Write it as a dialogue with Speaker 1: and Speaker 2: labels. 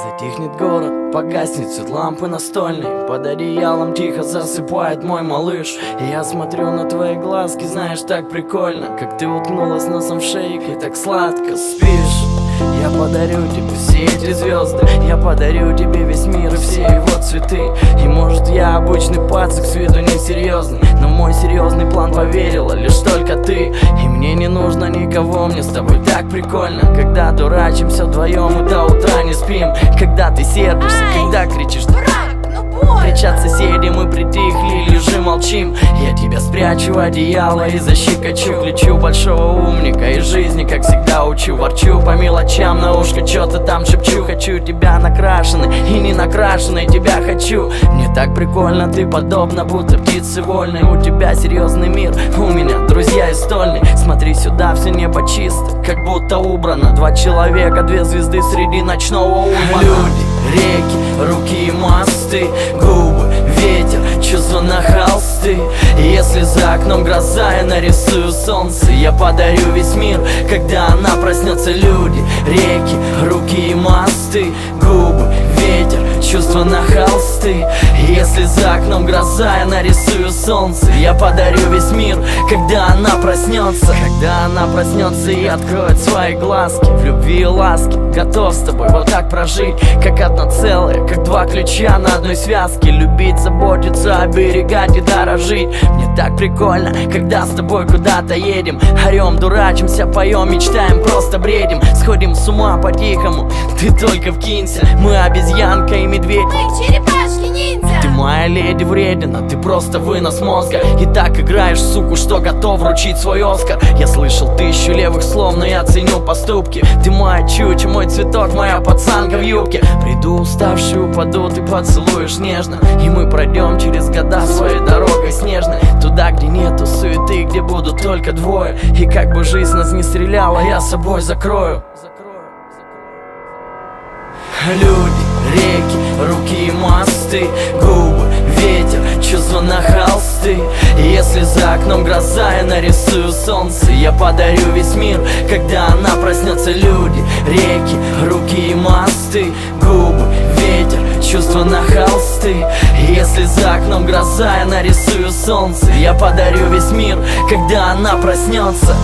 Speaker 1: Затихнет город, погаснет свет лампы настольной, под одеялом тихо засыпает мой малыш. И я смотрю на твои глазки, знаешь, так прикольно, как ты уткнулась носом в шейк и так сладко спишь. Я подарю тебе все эти звезды, я подарю тебе весь мир и все его цветы. И может я обычный пацик, с виду несерьезный, но в мой серьезный план поверила лишь только ты. И мне не нужно никого, мне с тобой так прикольно, когда дурачимся вдвоем и до утра не спим. Когда ты сердишься, когда кричишь «Дурак!», кричат соседи, мы притихли, лежим, молчим. Я тебя спрячу в одеяло и защекочу, кричу большого умника из жизни, как всегда учу. Ворчу по мелочам, на ушко что-то там шепчу. Хочу тебя накрашенной и не накрашенной, тебя хочу. Мне так прикольно, ты подобна будто птице вольной. У тебя серьезный мир, у меня друзья из стольной. Смотри сюда, все небо чисто, как будто убрано. Два человека, две звезды среди ночного умора. Люди, реки, руки и мосты, губы, ветер, чувства на холсты. Если за окном гроза, я нарисую солнце. Я подарю весь мир, когда она проснется. Люди, реки, руки и мосты, губы, ветер, чувства на холсты. Если за окном гроза, я нарисую солнце. Я подарю весь мир, когда она проснется. Когда она проснется и откроет свои глазки, в любви и ласке готов с тобой вот так прожить, как одно целое, как два ключа на одной связке. Любить, заботиться, оберегать и дорожить. Мне так прикольно, когда с тобой куда-то едем, орем, дурачимся, поем, мечтаем, просто бредим. Сходим с ума по-тихому, ты только вкинься. Мы обезьянка и медведь,
Speaker 2: мы черепашки-ниндзя.
Speaker 1: Ты моя леди вредина, ты просто вынос мозга. И так играешь, суку, что готов вручить свой Оскар. Я слышал 1000 левых слов, но я ценю поступки. Ты моя чуча, мой цветок, моя пацанка в юбке. Приду уставший, упаду, ты поцелуешь нежно, и мы пройдем через года своей дорогой снежной, туда, где нету суеты, где будут только двое. И как бы жизнь нас не стреляла, я собой закрою. Люди, реки, руки и мосты, губы, ветер, чувства на холсты. Если за окном гроза, я нарисую солнце. Я подарю весь мир, когда она проснется. Люди, реки, руки и мосты, губы, ветер, чувства на холсты. Если за окном гроза, я нарисую солнце. Я подарю весь мир, когда она проснется.